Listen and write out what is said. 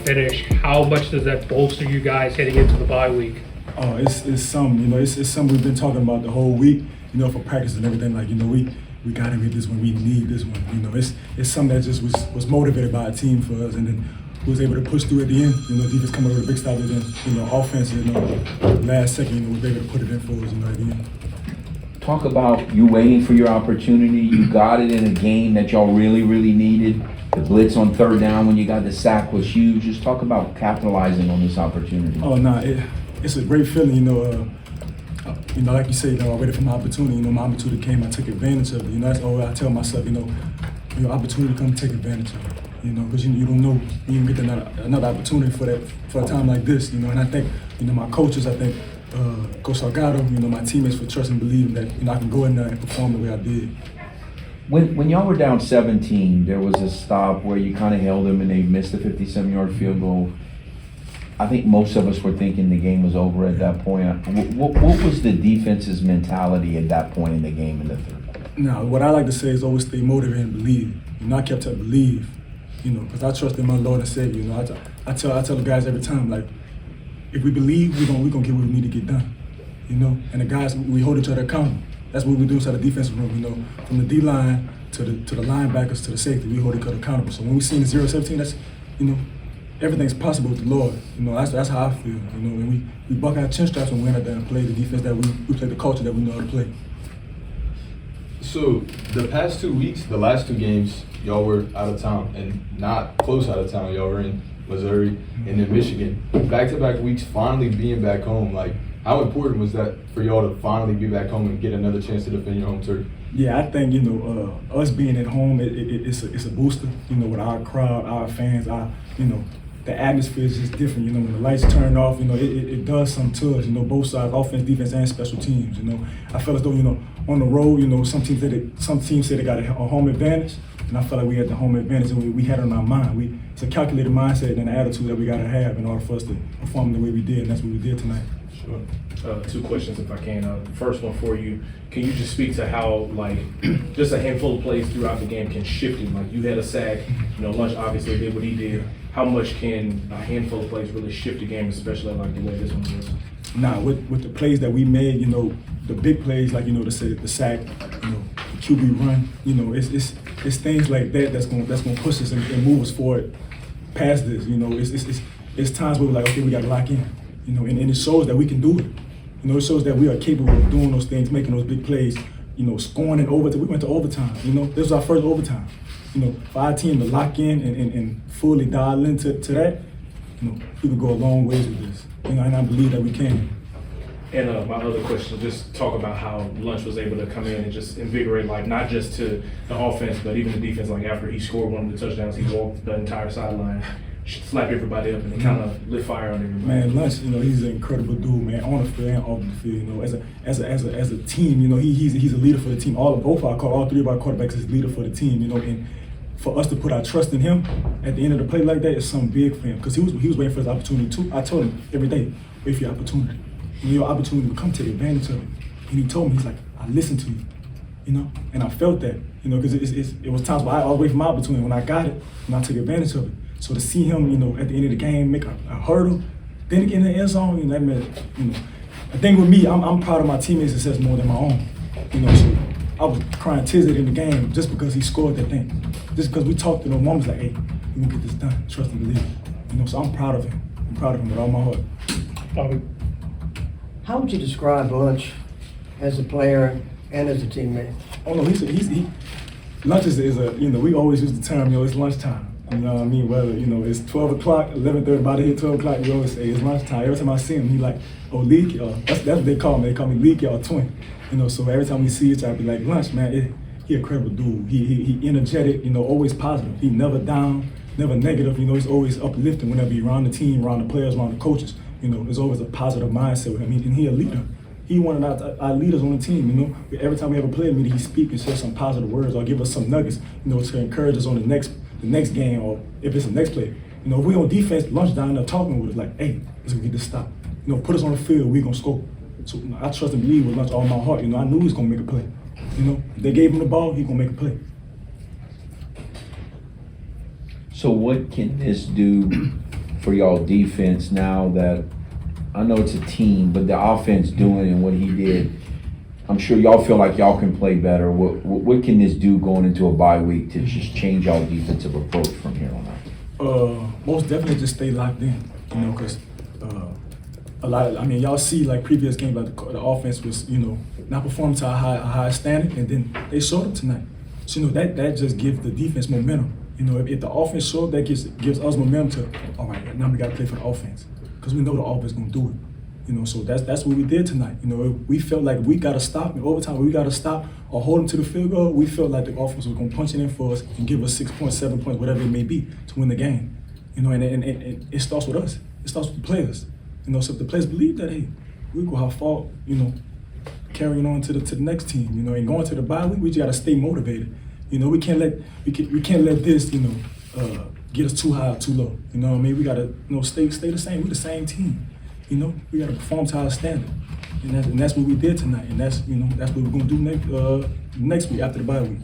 finish. How much does that bolster you guys heading into the bye week? Oh, it's something, it's something we've been talking about the whole week, for practice and everything. Like, we got to get this one, we need this one. It's something that just was motivated by a team for us, and then we was able to push through at the end. Defense coming over the big stop, and then offense, last second, was able to put it in for us, at the end. Talk about you waiting for your opportunity. You got it in a game that y'all really, really needed. The blitz on third down when you got the sack was huge. Just talk about capitalizing on this opportunity. Oh, no, it's a great feeling, like you say, I waited for my opportunity. My opportunity came, I took advantage of it. That's all I tell myself, your opportunity come take advantage of it. Because you don't know you can get another opportunity for a time like this. And I think, my coaches, Coach Salgado, my teammates for trusting and believing that I can go in there and perform the way I did. When y'all were down 17, there was a stop where you kind of held them and they missed a 57-yard field goal. I think most of us were thinking the game was over at that point. What was the defense's mentality at that point in the game in the third quarter? Now, what I like to say is always stay motivated and believe. I kept to believe, because I trust in my Lord and Savior. I tell the guys every time, like, if we believe, we're gonna get what we need to get done. And the guys, we hold each other accountable. That's what we do inside the defensive room. From the D line to the linebackers to the safety, we hold each other accountable. So when we see the 0-17, that's everything's possible with the Lord. That's how I feel. And we buck our chin straps and win out there and play the defense that we play, the culture that we know how to play. So the past 2 weeks, the last two games, y'all were out of town, and not close out of town. Y'all were in Missouri and in Michigan. Back-to-back weeks, finally being back home. Like, how important was that for y'all to finally be back home and get another chance to defend your home turf? Yeah, I think us being at home, it's a booster. With our crowd, our fans, the atmosphere is just different. When the lights turn off, it does something to us. Both sides, offense, defense, and special teams. I felt as though on the road, some teams say they got a home advantage, and I felt like we had the home advantage, and we had it on our mind. It's a calculated mindset and an attitude that we got to have in order for us to perform the way we did, and that's what we did tonight. Sure. Two questions, if I can. First one for you. Can you just speak to how, just a handful of plays throughout the game can shift it? Like, you had a sack, Lunch obviously did what he did. How much can a handful of plays really shift the game, especially like the way this one was? Nah, with the plays that we made, the big plays, like, the sack, the QB run, it's things like that that's gonna push us and move us forward past this. It's times where we're like, okay, we gotta lock in. And it shows that we can do it. It shows that we are capable of doing those things, making those big plays, scoring in overtime. We went to overtime, this was our first overtime. For our team to lock in and fully dial into that, we can go a long ways with this. And I believe that we can. And my other question, just talk about how Lunch was able to come in and just invigorate, not just to the offense, but even the defense. After he scored one of the touchdowns, he walked the entire sideline, slap everybody up, and it kind of lit fire on everybody. Man, Lunch, he's an incredible dude, man, on the field and off the field. As a team, he's a leader for the team. All three of our quarterbacks is leader for the team, and for us to put our trust in him at the end of the play like that is something big for him, because he was waiting for his opportunity too. I told him every day, wait for your opportunity. Your opportunity will come, take advantage of it. And he told me, he's like, I listened to you, and I felt that, because it was times where I always wait for my opportunity. When I got it, and I took advantage of it. So to see him, at the end of the game make a hurdle, then get in the end zone, that meant, the thing with me, I'm proud of my teammates' success more than my own. So I was crying tears in the game just because he scored that thing. Just because we talked to the moments like, hey, we can get this done, trust and believe. So I'm proud of him. I'm proud of him with all my heart. Bobby. How would you describe Lunch as a player and as a teammate? Oh no, Lunch is a we always use the term, it's lunchtime. You know what I mean? Whether, it's 12 o'clock, 11:30, about to hit 12 o'clock, we always say it's lunchtime. Every time I see him, he like, oh, Leak, that's what they call me. They call me Leak, or Twin. So every time we see each other, I be like, Lunch, man, he a incredible dude. He energetic, always positive. He never down, never negative. He's always uplifting whenever he's around the team, around the players, around the coaches. There's always a positive mindset with him. And he a leader. He one of our leaders on the team. Every time we have a player meeting, he speaks and says some positive words or give us some nuggets, to encourage us on the next game, or if it's the next play. If we on defense, Lunch down there talking with us like, hey, let's go get this stop. Put us on the field, we gonna score. So I trust and believe with Lunch all my heart. I knew he was gonna make a play. If they gave him the ball, he gonna make a play. So what can this do for y'all defense now that, I know it's a team, but the offense doing and what he did, I'm sure y'all feel like y'all can play better. What can this do going into a bye week to just change y'all defensive approach from here on out? Most definitely just stay locked in, you know, because a lot of, I mean, y'all see like previous games, like the offense was, you know, not performing to a high standard, and then they showed up tonight. So, you know, that just gives the defense momentum. You know, if the offense showed up, that gives us momentum to, all right, now we got to play for the offense, because we know the offense going to do it. You know, so that's what we did tonight. You know, we felt like we got to stop in overtime. We got to stop or hold them to the field goal. We felt like the offense was going to punch it in for us and give us 6 points, 7 points, whatever it may be, to win the game. You know, and it starts with us. It starts with the players. You know, so if the players believe that, hey, we go have far, you know, carrying on to the next team. You know, and going to the bye week, we just got to stay motivated. You know, we can't let this, you know, get us too high or too low. You know what I mean? We got to, you know, stay the same. We're the same team. You know, we got to perform to our standard, and that's what we did tonight, and that's, you know, that's what we're gonna do next week after the bye week.